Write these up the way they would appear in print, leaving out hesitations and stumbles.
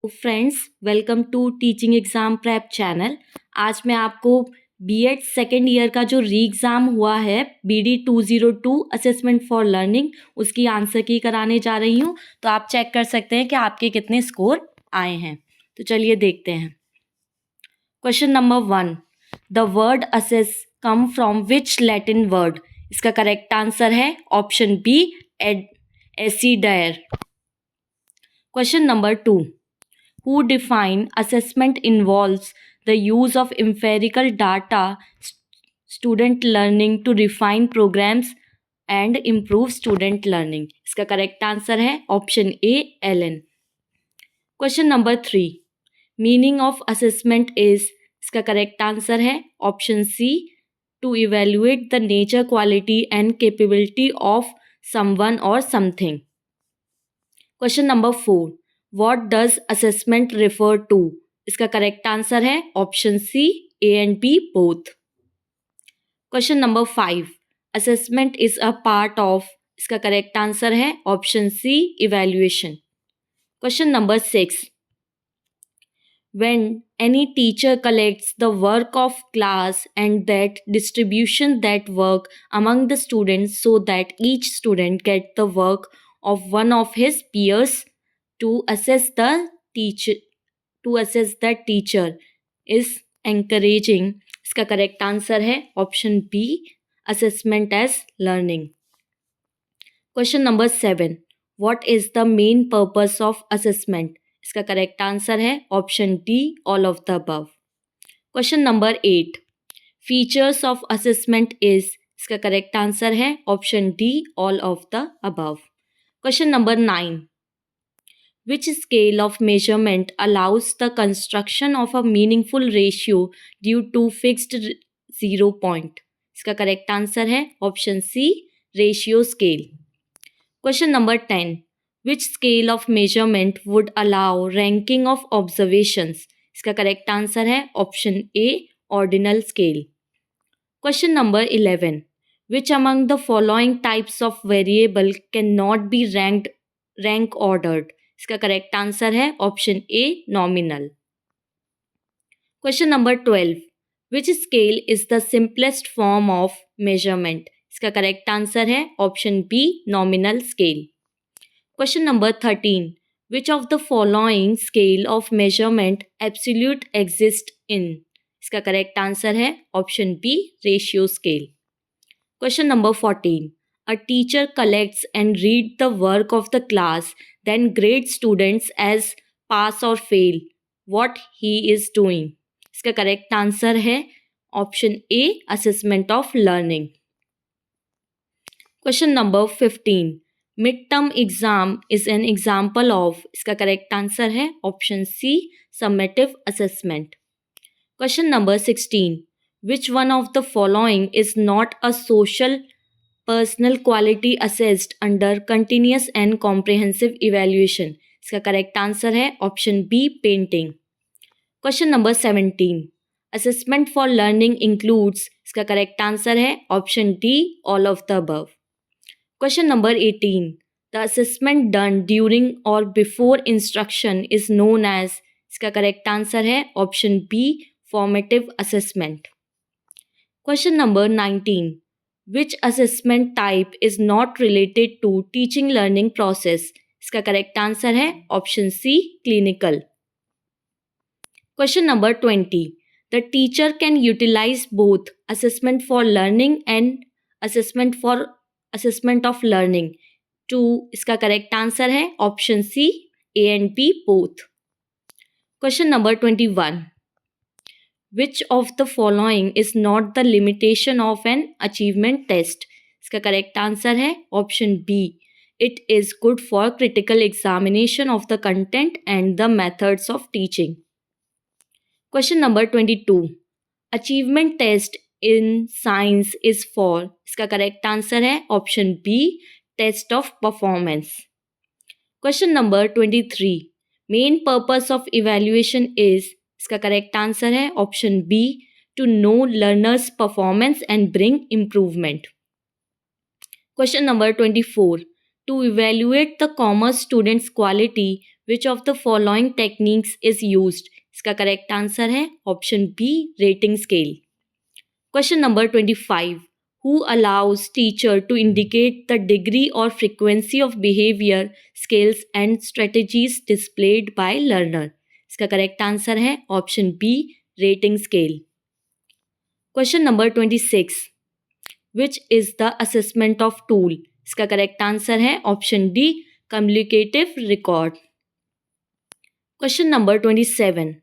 Friends, welcome to teaching exam prep channel. आज मैं आपको बीएड सेकेंड ईयर का जो री एग्ज़ाम हुआ है BD 202 असेसमेंट फॉर लर्निंग, उसकी आंसर की कराने जा रही हूँ। तो आप चेक कर सकते हैं कि आपके कितने स्कोर आए हैं। तो चलिए देखते हैं। Question number 1, the word assess come from which Latin word? इसका करेक्ट आंसर है ऑप्शन बी, एसिडायर। Question number 2, who define assessment involves the use of empirical data, student learning to refine programs and improve student learning. इसका correct answer है option A, Allen. Question number 3, meaning of assessment is? इसका correct answer है option C, to evaluate the nature, quality and capability of someone और something. Question number 4, what does assessment refer to? इसका correct answer है option C, A and B both. Question number 5, assessment is a part of? इसका correct answer है option C, evaluation. Question number 6, when any teacher collects the work of class and that distribution that work among the students so that each student get the work of one of his peers to assess the teacher is encouraging. इसका correct answer है option B, assessment as learning. Question number 7, what is the main purpose of assessment? इसका correct answer है option D, all of the above. Question number 8, features of assessment is? इसका correct answer है option D, all of the above. Question number 9, which scale of measurement allows the construction of a meaningful ratio due to fixed zero point? इसका correct answer है option C, ratio scale. Question number 10, which scale of measurement would allow ranking of observations? इसका correct answer है option A, ordinal scale. Question number 11, which among the following types of variable cannot be rank ordered? इसका correct answer है option A, nominal. Question number 12, which scale is the simplest form of measurement? इसका correct answer है option B, nominal scale. Question number 13, which of the following scale of measurement absolute exist in? इसका correct answer है option B, ratio scale. Question number 14, a teacher collects and read the work of the class, then grades students as pass or fail. What he is doing? इसका correct answer है option A, assessment of learning. Question number 15, mid term exam is an example of? इसका correct answer है option C, summative assessment. Question number 16, which one of the following is not a social personal quality assessed under continuous and comprehensive evaluation? इसका correct answer है option B, painting. Question number 17, assessment for learning includes? इसका correct answer है option D, all of the above. Question number 18, the assessment done during और before instruction is known as? इसका correct answer है option B, formative assessment. Question number 19, which assessment type is not related to teaching learning process? इसका correct answer है option C, clinical. Question number 20, the teacher can utilize both assessment for learning and assessment of learning to? इसका correct answer है option C, A and B both. Question number 21, which of the following is not the limitation of an achievement test? इसका correct answer है option B, it is good for critical examination of the content and the methods of teaching. Question number 22, achievement test in science is for? इसका correct answer है option B, test of performance. Question number 23, main purpose of evaluation is? इसका correct answer है option B, to know learners performance and bring improvement. Question number 24, to evaluate the commerce students' quality, which of the following techniques is used? इसका correct answer है option B rating scale. Question number 25. Who allows teacher to indicate the degree or frequency of behavior, skills and strategies displayed by learner? इसका correct answer है option B rating scale. Question number 26. Which is the assessment of tool? इसका correct answer है option D communicative record. Question number 27.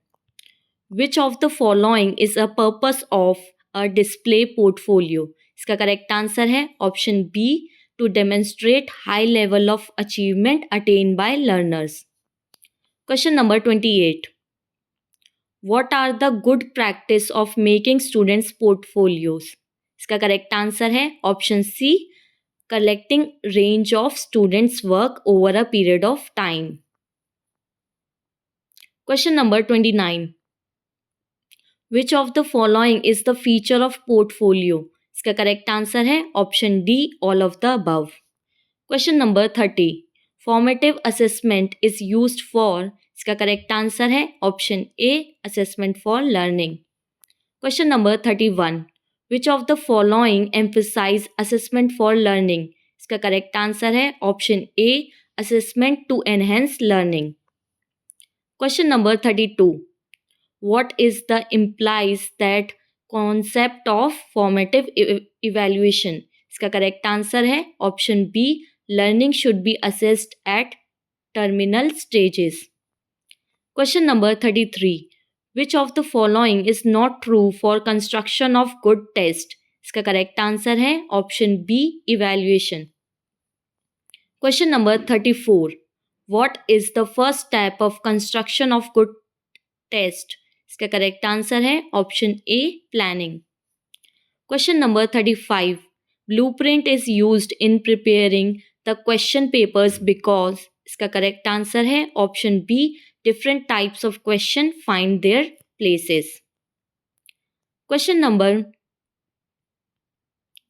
Which of the following is a purpose of a display portfolio? इसका correct answer है option B to demonstrate high level of achievement attain by learners. Question number 28. What are the good practice of making students portfolios? इसका correct answer है option C collecting range of students' work over a period of time. Question number 29. Which of the following is the feature of portfolio? इसका correct answer है option D all of the above. Question number 30. Formative assessment is used for. इसका correct answer है option A assessment for learning. Question number 31. Which of the following emphasise assessment for learning? इसका correct answer है option A assessment to enhance learning. Question number 32. What is the implies that concept of formative evaluation? इसका correct answer है option B learning should be assessed at terminal stages. Question number 33. Which of the following is not true for construction of good test? इसका correct answer है option B evaluation. Question number 34. What is the first step of construction of good test? इसका correct answer है option A planning. Question number 35. Blueprint is used in preparing the question papers because. इसका correct answer है option B different types of question find their places. Question number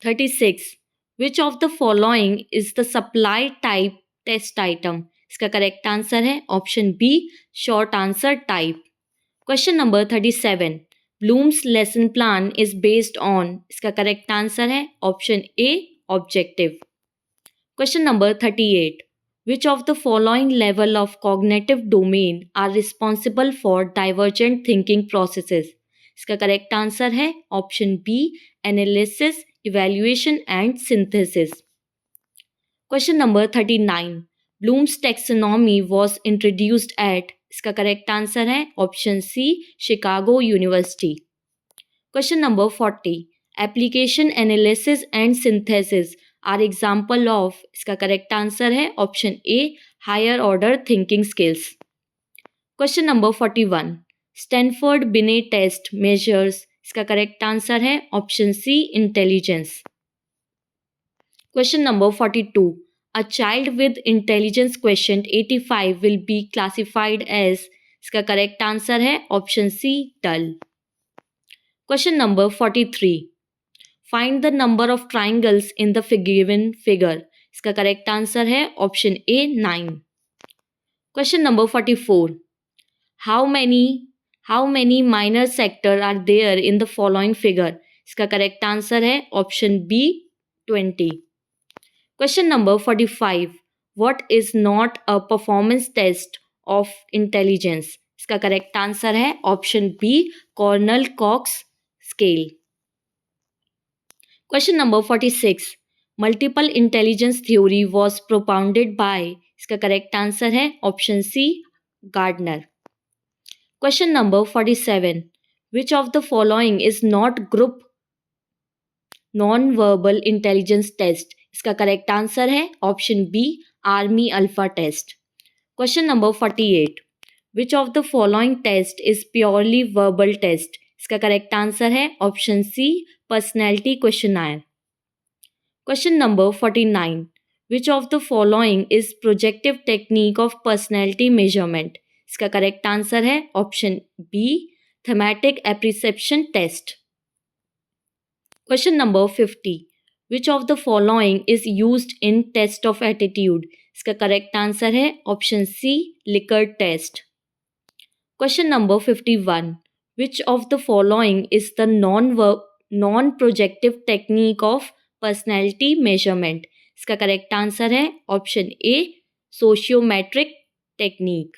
36. Which of the following is the supply type test item? इसका correct answer है option B short answer type. Question number 37. Bloom's lesson plan is based on. इसका correct answer है option A objective. Question number 38. Which of the following level of cognitive domain are responsible for divergent thinking processes? इसका correct answer है option B analysis evaluation and synthesis. Question number 39. Bloom's taxonomy was introduced at. इसका correct answer है option C Chicago university. Question number 40. Application analysis and synthesis are example of. इसका correct answer है option A higher order thinking skills. Question number 41. Stanford beneath test measures. इसका correct answer है option C intelligence. Question number 42. A child with intelligence quotient 85 will be classified as. इसका correct answer है option C डल. Question number 43. Find the number of triangles in the given figure. इसका correct answer है option A 9. Question number 44. How many minor sector are there in the following figure? इसका correct answer है option B 20. Question number 45. What is not a performance test of intelligence? इसका correct answer है option B Cornell Coxe scale. Question number 46. Multiple intelligence theory was propounded by. इसका correct answer है option C Gardner. Question number 47. Which of the following is not group non verbal intelligence test? इसका correct answer है option B army alpha test. Question number 48. Which of the following test is purely verbal test? इसका correct answer है option C personality questionnaire. Question number 49. Which of the following is projective technique of personality measurement? इसका correct answer है option B thematic apperception test. Question number 50. Which of the following is used in test of attitude? इसका correct answer है option C Likert test. Question number 51, which of the following is the non projective technique of personality measurement? इसका correct answer है option A sociometric technique.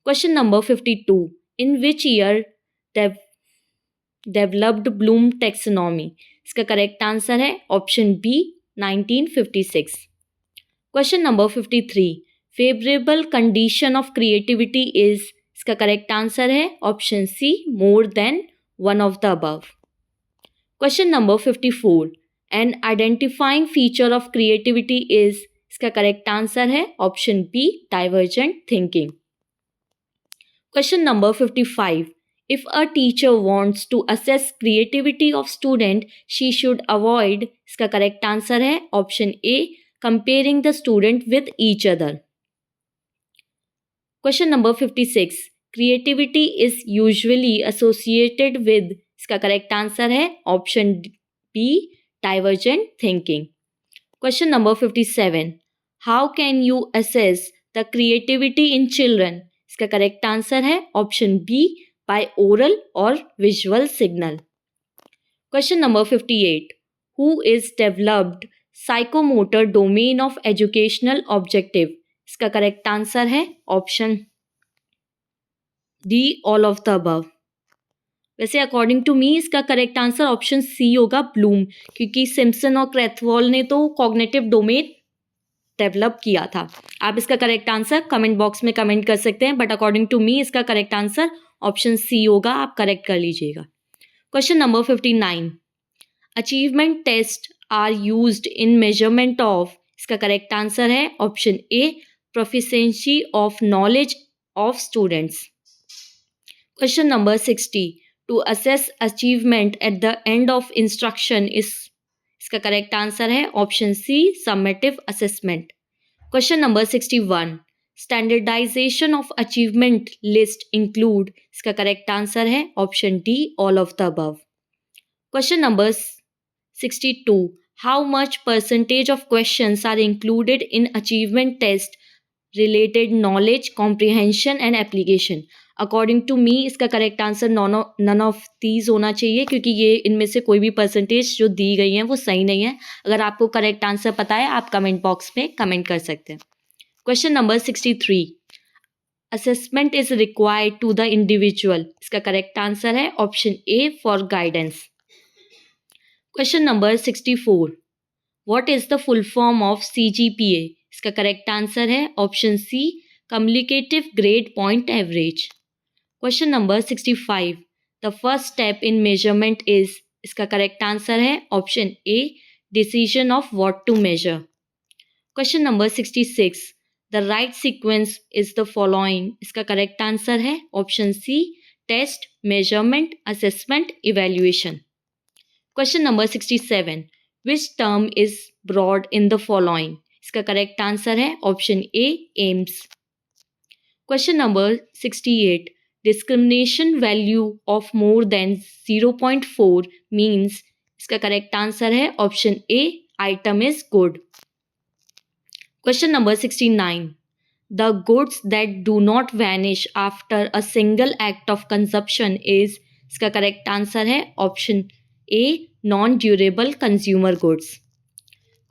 Question number 52, in which year developed Bloom taxonomy? इसका correct answer है option B 1956। Question number 53, favourable condition of creativity is? इसका correct answer है option C more than one of the above. Question number 54, an identifying feature of creativity is? इसका correct answer है option B divergent thinking. Question number 55, if a teacher wants to assess creativity of student, she should avoid? इसका correct answer है option A comparing the student with each other. Question number 56, creativity is usually associated with? इसका correct answer है option B divergent thinking. Question number 57, how can you assess the creativity in children? इसका correct answer है option B by oral or visual signal. Question number 58, who is developed psychomotor domain of educational objective? इसका correct answer है option D all of the above. वैसे according to me इसका correct answer option C होगा Bloom, क्योंकि Simpson और क्रेथवॉल ने तो cognitive domain develop किया था। आप इसका करेक्ट आंसर कमेंट बॉक्स में कमेंट कर सकते हैं, बट अकॉर्डिंग टू मी इसका करेक्ट आंसर ऑप्शन सी होगा, आप करेक्ट कर लीजिएगा। Question number 59, achievement test are used in measurement of? इसका करेक्ट आंसर है option A proficiency of knowledge of students. Question number 60, to assess achievement at the end of instruction is? इसका correct answer है option C summative assessment. Question number 61, standardization of achievement list include? इसका correct answer है option D all of the above. Question number 62, how much percentage of questions are included in achievement test related knowledge comprehension and application? According to me इसका correct answer none of these होना चाहिए, क्योंकि ये इनमें से कोई भी percentage जो दी गई हैं वो सही नहीं है। अगर आपको करेक्ट आंसर पता है आप कमेंट बॉक्स में कमेंट कर सकते हैं। Question number 63, assessment is required to the individual? इसका करेक्ट आंसर है option A for guidance. Question number 64, what is the full form of CGPA? इसका करेक्ट आंसर है option C communicative grade point average. Question number 65, the first step in measurement is? इसका correct answer है option A decision of what to measure. Question number 66, the right sequence is the following? इसका correct answer है option C test measurement assessment evaluation. Question number 67, which term is broad in the following? इसका correct answer है option A aims. Question number 68, discrimination value of more than 0.4 means? इसका correct answer है option A item is good. Question number 69, the goods that do not vanish after a single act of consumption is? इसका correct answer है option A non durable consumer goods.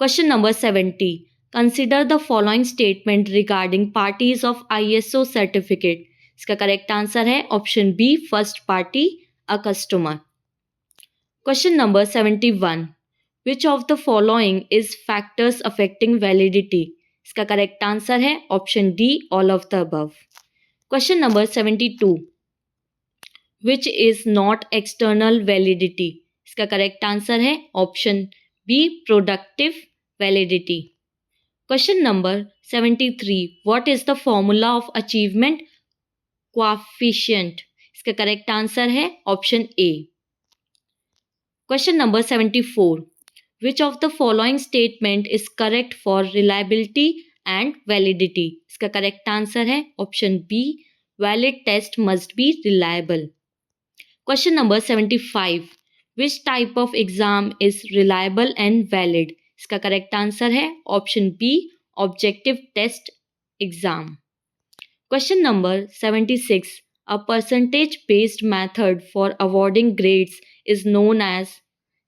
Question number 70, consider the following statement regarding parties of ISO certificate? इसका correct answer है option B first party a customer. Question number 71, which of the following is factors affecting validity? इसका correct answer है option D all of the above. Question number 72, which is not external validity? इसका correct answer है option B productive validity. Question number 73, what is the formula of achievement coefficient? इसका correct answer है option A. Question number 74, which of the following statement is correct for reliability and validity? इसका correct answer है option B valid test must be reliable. Question number 75, which type of exam is reliable and valid? इसका correct answer है option B objective test exam. Question number 76. A percentage based method for awarding grades is known as,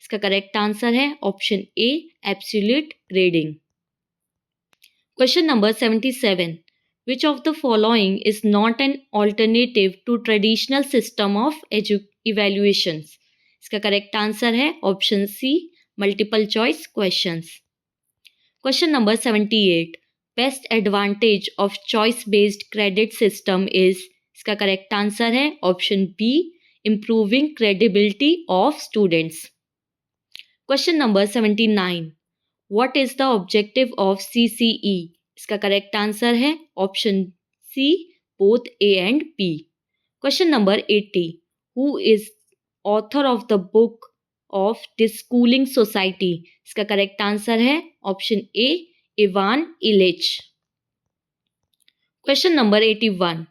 इसका correct answer है option A absolute grading. Question number 77. Which of the following is not an alternative to traditional system of evaluations? इसका correct answer है option C multiple choice questions. Question number 78. Best advantage of choice based credit system is, इसका correct answer है option B improving credibility of students. Question number 79. What is the objective of CCE? इसका correct answer है option C both A and B. Question number 80. Who is author of the book of Deschooling Society? इसका correct answer है option A Ivan Ilyich. Question number 81.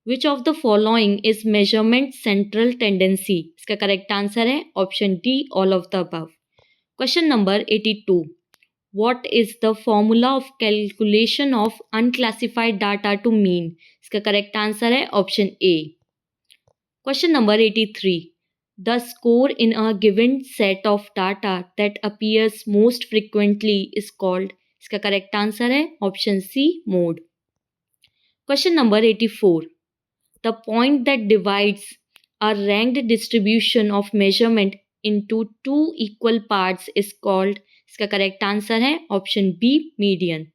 Which of the following is measurement central tendency? इसका correct answer है option D all of the above. Question number 82. What is the formula of calculation of unclassified data to mean? इसका correct answer है option A. Question number 83. The score in a given set of data that appears most frequently is called, इसका correct answer है option C mode. Question number 84. The point that divides a ranked distribution of measurement into two equal parts is called, इसका correct answer है option B median.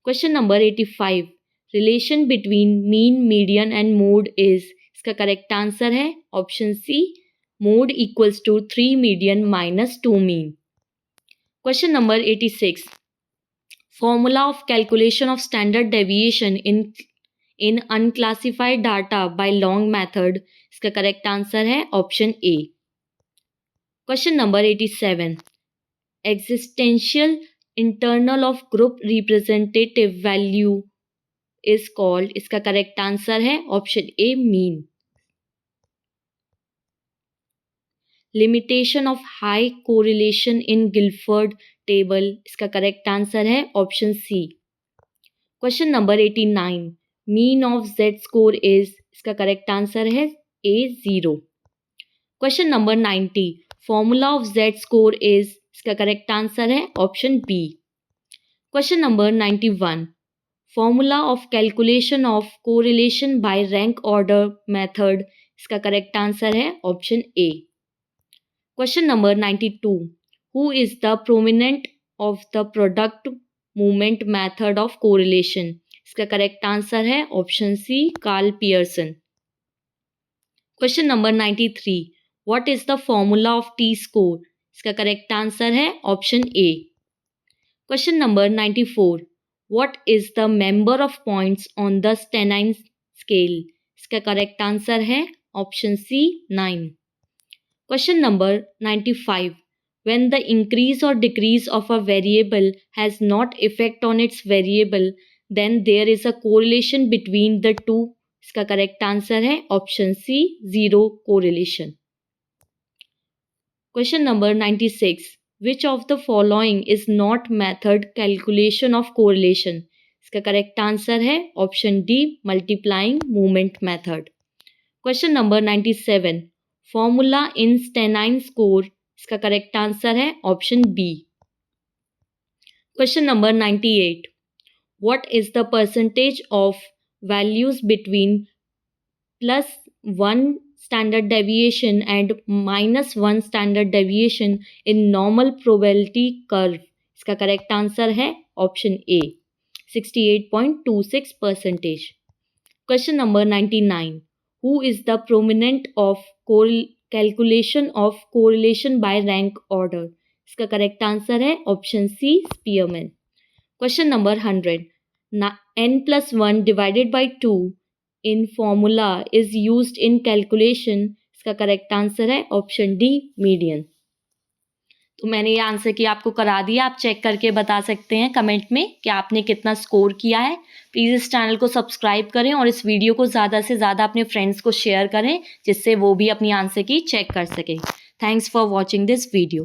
Question number 85. Relation between mean, median and mode is, इसका correct answer है option C mode equals to 3 median minus 2 mean. Question number 86. Formula of calculation of standard deviation in unclassified data by long method, इसका correct answer है option A. Question number 87. Existential internal of group representative value is called, इसका correct answer है option A mean. Limitation of high correlation in Guilford table, इसका correct answer है option C. Question number 89. Mean of Z score is, इसका correct answer है A 0. Question number 90. Formula of Z score is, इसका correct answer है option B. Question number 91. Formula of calculation of correlation by rank order method, इसका correct answer है option A. Question number 92. Who is the proponent of the product movement method of correlation? इसका correct answer है option C Karl Pearson. Question number 93. What is the formula of T-score? इसका correct answer है option A. Question number 94. What is the member of points on the Stenine scale? इसका correct answer है option C 9. Question number 95. When the increase or decrease of a variable has not effect on its variable, then there is a correlation between the two. इसका correct answer है option C zero correlation. Question number 96. Which of the following is not method calculation of correlation? इसका correct answer है option D multiplying movement method. Question number 97. Formula in Stenine score, इसका correct answer है option B. Question number 98. What is the percentage of values between +1 standard deviation and -1 standard deviation in normal probability curve? इसका correct answer है option A 68.26%. Question number 99. Who is the proponent of calculation of correlation by rank order? इसका correct answer है option C Spearman. Question number 100. n+1 divided by 2 in formula is used in calculation. इसका correct answer है option D median. तो मैंने ये answer की आपको करा दिया. आप चेक करके बता सकते हैं कमेंट में कि आपने कितना स्कोर किया है. प्लीज़ इस चैनल को सब्सक्राइब करें और इस वीडियो को ज़्यादा से ज़्यादा अपने फ्रेंड्स को शेयर करें जिससे वो भी अपनी आंसर की चेक कर सकें. Thanks for watching this video.